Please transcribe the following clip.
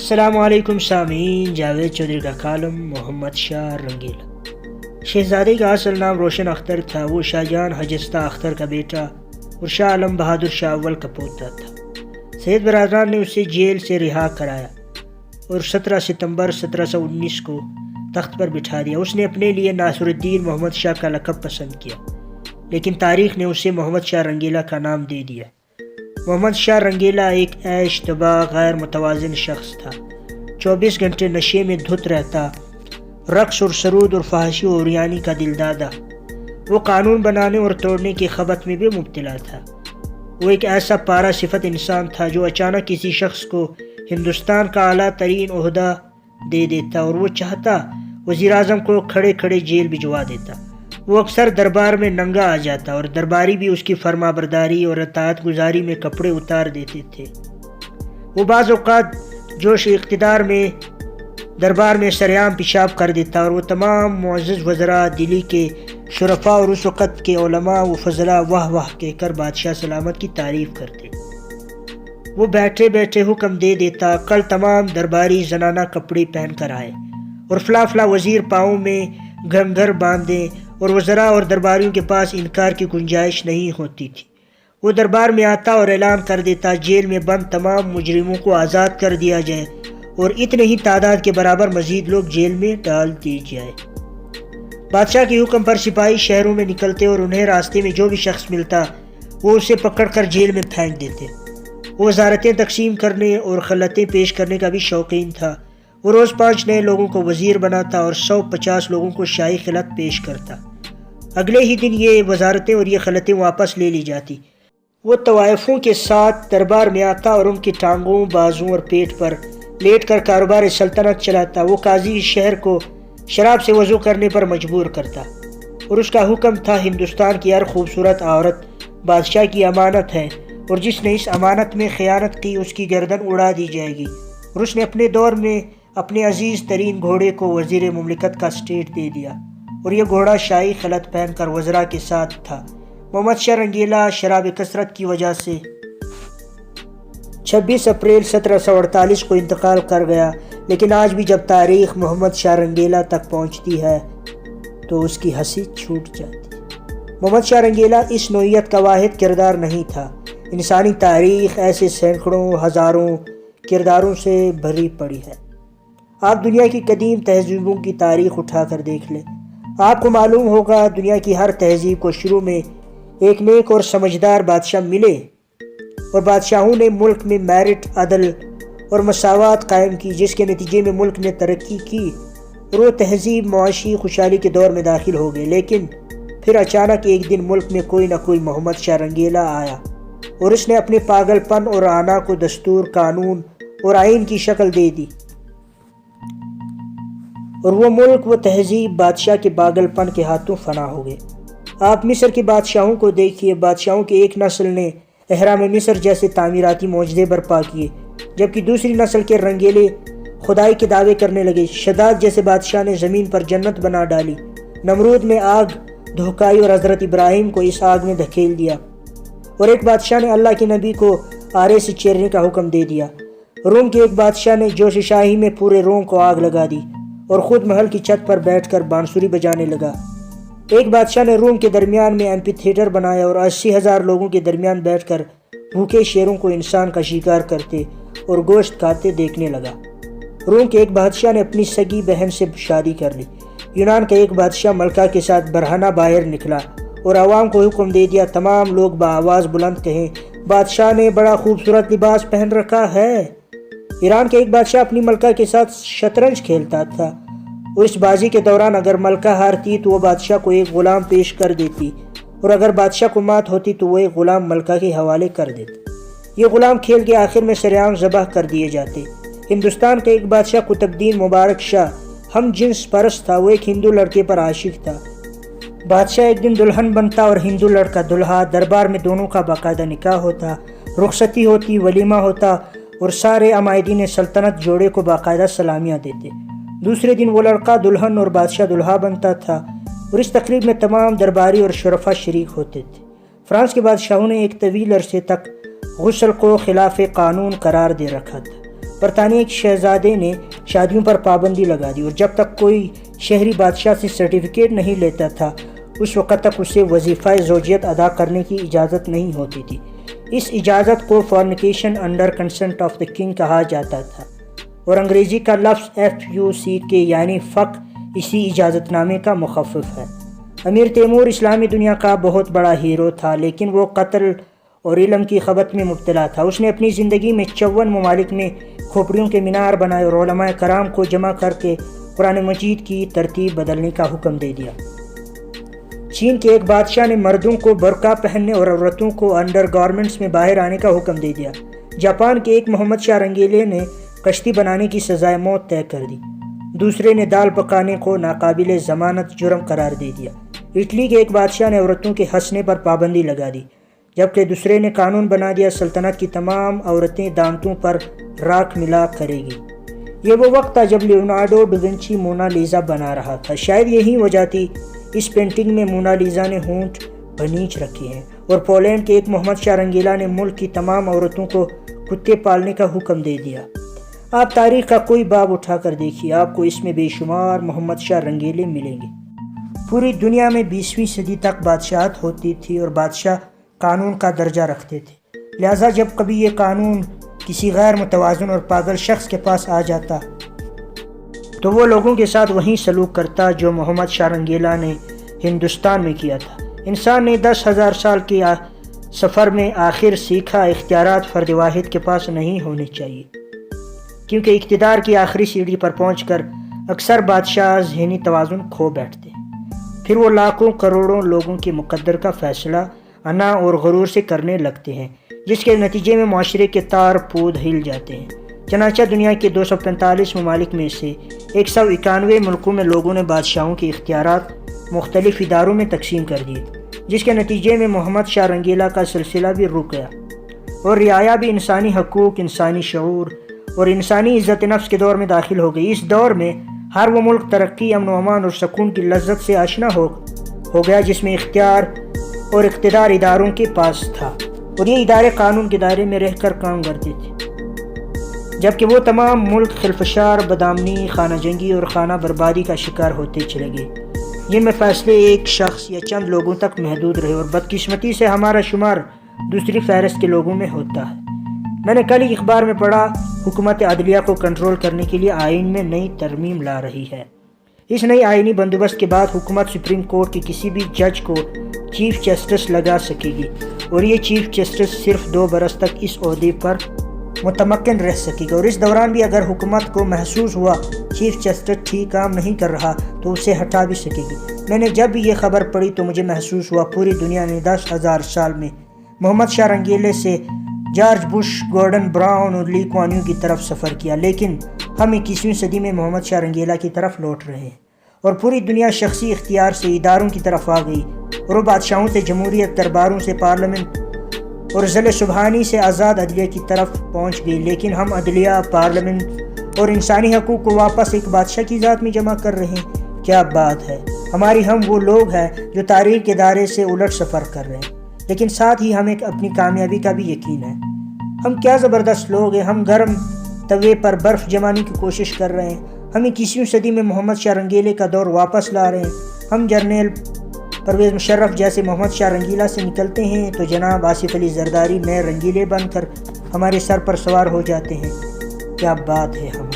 السلام علیکم سامعین، جاوید چودھری کا کالم محمد شاہ رنگیلا۔ شہزادے کا اصل نام روشن اختر تھا۔ وہ شاہ جان حجستہ اختر کا بیٹا اور شاہ عالم بہادر شاہ اول کا پوتا تھا۔ سید برادران نے اسے جیل سے رہا کرایا اور 17 ستمبر 1719 کو تخت پر بٹھا دیا۔ اس نے اپنے لیے ناصر الدین محمد شاہ کا لقب پسند کیا، لیکن تاریخ نے اسے محمد شاہ رنگیلا کا نام دے دیا۔ محمد شاہ رنگیلا ایک عیش طبع غیر متوازن شخص تھا۔ 24 گھنٹے نشے میں دھت رہتا، رقص اور سرود اور فحاشی و عریانی کا دلدادہ۔ وہ قانون بنانے اور توڑنے کی خبت میں بھی مبتلا تھا۔ وہ ایک ایسا پارا صفت انسان تھا جو اچانک کسی شخص کو ہندوستان کا اعلیٰ ترین عہدہ دے دیتا اور وہ چاہتا وزیر اعظم کو کھڑے کھڑے جیل بھجوا دیتا۔ وہ اکثر دربار میں ننگا آ جاتا اور درباری بھی اس کی فرما برداری اور اطاعت گزاری میں کپڑے اتار دیتے تھے۔ وہ بعض اوقات جوش اقتدار میں دربار میں سریعام پیشاب کر دیتا اور وہ تمام معزز وزراء، دلی کے شرفاء اور اس وقت کے علماء و فضلاء واہ واہ کہہ کر بادشاہ سلامت کی تعریف کرتے۔ وہ بیٹھے بیٹھے حکم دے دیتا، کل تمام درباری زنانہ کپڑے پہن کر آئے اور فلاں فلاں وزیر پاؤں میں گھنگھر باندھے، اور وزراء اور درباریوں کے پاس انکار کی گنجائش نہیں ہوتی تھی۔ وہ دربار میں آتا اور اعلان کر دیتا جیل میں بند تمام مجرموں کو آزاد کر دیا جائے اور اتنے ہی تعداد کے برابر مزید لوگ جیل میں ڈال دی جائے۔ بادشاہ کے حکم پر سپاہی شہروں میں نکلتے اور انہیں راستے میں جو بھی شخص ملتا وہ اسے پکڑ کر جیل میں پھینک دیتے۔ وہ وزارتیں تقسیم کرنے اور خلعتیں پیش کرنے کا بھی شوقین تھا۔ وہ روز 5 نئے لوگوں کو وزیر بناتا اور 150 لوگوں کو شاہی خلعت پیش کرتا۔ اگلے ہی دن یہ وزارتیں اور یہ خلعتیں واپس لے لی جاتی۔ وہ طوائفوں کے ساتھ دربار میں آتا اور ان کی ٹانگوں، بازوں اور پیٹ پر لیٹ کر کاروبار سلطنت چلاتا۔ وہ قاضی شہر کو شراب سے وضو کرنے پر مجبور کرتا اور اس کا حکم تھا ہندوستان کی ہر خوبصورت عورت بادشاہ کی امانت ہے اور جس نے اس امانت میں خیانت کی اس کی گردن اڑا دی جائے گی۔ اور اس نے اپنے دور میں اپنے عزیز ترین گھوڑے کو وزیر مملکت کا اسٹیٹ دے دیا اور یہ گھوڑا شاہی خلعت پہن کر وزراء کے ساتھ تھا۔ محمد شاہ رنگیلا شراب کثرت کی وجہ سے 26 اپریل 1748 کو انتقال کر گیا، لیکن آج بھی جب تاریخ محمد شاہ رنگیلا تک پہنچتی ہے تو اس کی ہنسی چھوٹ جاتی۔ محمد شاہ رنگیلا اس نوعیت کا واحد کردار نہیں تھا۔ انسانی تاریخ ایسے سینکڑوں ہزاروں کرداروں سے بھری پڑی ہے۔ آپ دنیا کی قدیم تہذیبوں کی تاریخ اٹھا کر دیکھ لیں، آپ کو معلوم ہوگا دنیا کی ہر تہذیب کو شروع میں ایک نیک اور سمجھدار بادشاہ ملے اور بادشاہوں نے ملک میں میرٹ، عدل اور مساوات قائم کی، جس کے نتیجے میں ملک نے ترقی کی اور وہ تہذیب معاشی خوشحالی کے دور میں داخل ہو گئے۔ لیکن پھر اچانک ایک دن ملک میں کوئی نہ کوئی محمد شاہ رنگیلا آیا اور اس نے اپنے پاگل پن اور آنا کو دستور، قانون اور آئین کی شکل دے دی، اور وہ ملک، وہ تہذیب بادشاہ کے پاگل پن کے ہاتھوں فنا ہو گئے۔ آپ مصر کے بادشاہوں کو دیکھیے، بادشاہوں کی ایک نسل نے اہرام مصر جیسے تعمیراتی معجزے برپا کیے، جبکہ دوسری نسل کے رنگیلے خدائی کے دعوے کرنے لگے۔ شداد جیسے بادشاہ نے زمین پر جنت بنا ڈالی، نمرود میں آگ دھوکائی اور حضرت ابراہیم کو اس آگ میں دھکیل دیا، اور ایک بادشاہ نے اللہ کے نبی کو آرے سے چیرنے کا حکم دے دیا۔ روم کے ایک بادشاہ نے جوش شاہی میں پورے روم کو آگ لگا دی اور خود محل کی چھت پر بیٹھ کر بانسری بجانے لگا۔ ایک بادشاہ نے روم کے درمیان میں ایمپی تھیٹر بنایا اور 80,000 لوگوں کے درمیان بیٹھ کر بھوکے شیروں کو انسان کا شکار کرتے اور گوشت کھاتے دیکھنے لگا۔ روم کے ایک بادشاہ نے اپنی سگی بہن سے شادی کر لی۔ یونان کا ایک بادشاہ ملکہ کے ساتھ برہنہ باہر نکلا اور عوام کو حکم دے دیا تمام لوگ بآواز بلند کہیں بادشاہ نے بڑا خوبصورت لباس پہن رکھا ہے۔ ایران کے ایک بادشاہ اپنی ملکہ کے ساتھ شطرنج کھیلتا تھا اور اس بازی کے دوران اگر ملکہ ہارتی تو وہ بادشاہ کو ایک غلام پیش کر دیتی اور اگر بادشاہ کو مات ہوتی تو وہ ایک غلام ملکہ کے حوالے کر دیتا۔ یہ غلام کھیل کے آخر میں سرعام ذبح کر دیے جاتے۔ ہندوستان کا ایک بادشاہ قطب الدین مبارک شاہ ہم جنس پرست تھا۔ وہ ایک ہندو لڑکے پر عاشق تھا۔ بادشاہ ایک دن دلہن بنتا اور ہندو لڑکا دلہا، دربار میں دونوں کا باقاعدہ نکاح ہوتا، رخصتی ہوتی، ولیمہ ہوتا اور سارے عمائدین سلطنت جوڑے کو باقاعدہ سلامیاں دیتے۔ دوسرے دن وہ لڑکا دلہن اور بادشاہ دلہا بنتا تھا اور اس تقریب میں تمام درباری اور شرفا شریک ہوتے تھے۔ فرانس کے بادشاہوں نے ایک طویل عرصے تک غسل کو خلاف قانون قرار دے رکھا تھا۔ برطانیہ کے شہزادے نے شادیوں پر پابندی لگا دی اور جب تک کوئی شہری بادشاہ سے سرٹیفکیٹ نہیں لیتا تھا اس وقت تک اسے وظیفہ زوجیت ادا کرنے کی اجازت نہیں ہوتی تھی۔ اس اجازت کو fornication under consent of the king کہا جاتا تھا اور انگریزی کا لفظ FUCK یعنی فک اسی اجازت نامے کا مخفف ہے۔ امیر تیمور اسلامی دنیا کا بہت بڑا ہیرو تھا، لیکن وہ قتل اور علم کی خبت میں مبتلا تھا۔ اس نے اپنی زندگی میں 54 ممالک میں کھوپڑیوں کے مینار بنائے اور علماء کرام کو جمع کر کے قرآن مجید کی ترتیب بدلنے کا حکم دے دیا۔ چین کے ایک بادشاہ نے مردوں کو برقع پہننے اور عورتوں کو انڈر گارمنٹس میں باہر آنے کا حکم دے دیا۔ جاپان کے ایک محمد شاہ رنگیلے نے کشتی بنانے کی سزائے موت طے کر دی۔ دوسرے نے دال پکانے کو ناقابل ضمانت جرم قرار دے دیا۔ اٹلی کے ایک بادشاہ نے عورتوں کے ہنسنے پر پابندی لگا دی، جبکہ دوسرے نے قانون بنا دیا سلطنت کی تمام عورتیں دانتوں پر راکھ ملا کرے گی۔ یہ وہ وقت تھا جب لیونارڈو ڈوونچی مونا لیزا بنا رہا تھا۔ شاید یہی وجہ تھی اس پینٹنگ میں مونا لیزا نے ہونٹ بھنیچ رکھے ہیں۔ اور پولینڈ کے ایک محمد شاہ رنگیلا نے ملک کی تمام عورتوں کو کتے پالنے کا حکم دے دیا۔ آپ تاریخ کا کوئی باب اٹھا کر دیکھیے، آپ کو اس میں بے شمار محمد شاہ رنگیلے ملیں گے۔ پوری دنیا میں 20ویں صدی تک بادشاہت ہوتی تھی اور بادشاہ قانون کا درجہ رکھتے تھے، لہٰذا جب کبھی یہ قانون کسی غیر متوازن اور پاگل شخص کے پاس آ جاتا تو وہ لوگوں کے ساتھ وہی سلوک کرتا جو محمد شاہ رنگیلا نے ہندوستان میں کیا تھا۔ انسان نے 10,000 سال کے سفر میں آخر سیکھا اختیارات فرد واحد کے پاس نہیں ہونے چاہیے، کیونکہ اقتدار کی آخری سیڑھی پر پہنچ کر اکثر بادشاہ ذہنی توازن کھو بیٹھتے ہیں۔ پھر وہ لاکھوں کروڑوں لوگوں کے مقدر کا فیصلہ انا اور غرور سے کرنے لگتے ہیں، جس کے نتیجے میں معاشرے کے تار پود ہل جاتے ہیں۔ چنانچہ دنیا کے 245 ممالک میں سے 191 ملکوں میں لوگوں نے بادشاہوں کے اختیارات مختلف اداروں میں تقسیم کر دیے، جس کے نتیجے میں محمد شاہ رنگیلا کا سلسلہ بھی رک گیا اور رعایا بھی انسانی حقوق، انسانی شعور اور انسانی عزت نفس کے دور میں داخل ہو گئی۔ اس دور میں ہر وہ ملک ترقی، امن و امان اور سکون کی لذت سے آشنا ہو گیا جس میں اختیار اور اقتدار اداروں کے پاس تھا، اور یہ ادارے قانون کے دائرے میں رہ کر کام کرتے تھے، جبکہ وہ تمام ملک خلفشار، بدامنی، خانہ جنگی اور خانہ بربادی کا شکار ہوتے چلے گئے، جن میں فیصلے ایک شخص یا چند لوگوں تک محدود رہے، اور بدقسمتی سے ہمارا شمار دوسری فہرست کے لوگوں میں ہوتا ہے۔ میں نے کل ہی اخبار میں پڑھا، حکومت عدلیہ کو کنٹرول کرنے کے لیے آئین میں نئی ترمیم لا رہی ہے۔ اس نئی آئینی بندوبست کے بعد حکومت سپریم کورٹ کے کسی بھی جج کو چیف جسٹس لگا سکے گی، اور یہ چیف جسٹس صرف 2 برس تک اس عہدے پر متمکن رہ سکے گا، اور اس دوران بھی اگر حکومت کو محسوس ہوا چیف جسٹس ٹھیک کام نہیں کر رہا تو اسے ہٹا بھی سکے گی۔ میں نے جب بھی یہ خبر پڑھی تو مجھے محسوس ہوا پوری دنیا نے 10,000 سال میں محمد شاہ رنگیلے سے جارج بش، گورڈن براؤن اور لی کوان یو کی طرف سفر کیا، لیکن ہم 21ویں صدی میں محمد شاہ رنگیلا کی طرف لوٹ رہے ہیں، اور پوری دنیا شخصی اختیار سے اداروں کی طرف آ گئی، اور وہ بادشاہوں سے جمہوریت، درباروں سے پارلیمنٹ اور ضلع سبحانی سے آزاد عدلیہ کی طرف پہنچ گئی، لیکن ہم عدلیہ، پارلیمنٹ اور انسانی حقوق کو واپس ایک بادشاہ کی ذات میں جمع کر رہے ہیں۔ کیا بات ہے! ہماری ہم وہ لوگ ہیں جو تاریخ کے دائرے سے الٹ سفر کر رہے ہیں، لیکن ساتھ ہی ہمیں اپنی کامیابی کا بھی یقین ہے۔ ہم کیا زبردست لوگ ہیں! ہم گرم توے پر برف جمانے کی کوشش کر رہے ہیں، ہم 21ویں صدی میں محمد شاہ رنگیلے کا دور واپس لا رہے ہیں۔ ہم جنرل پرویز مشرف جیسے محمد شاہ رنگیلا سے نکلتے ہیں تو جناب آصف علی زرداری نئے رنگیلے بن کر ہمارے سر پر سوار ہو جاتے ہیں۔ کیا بات ہے! ہم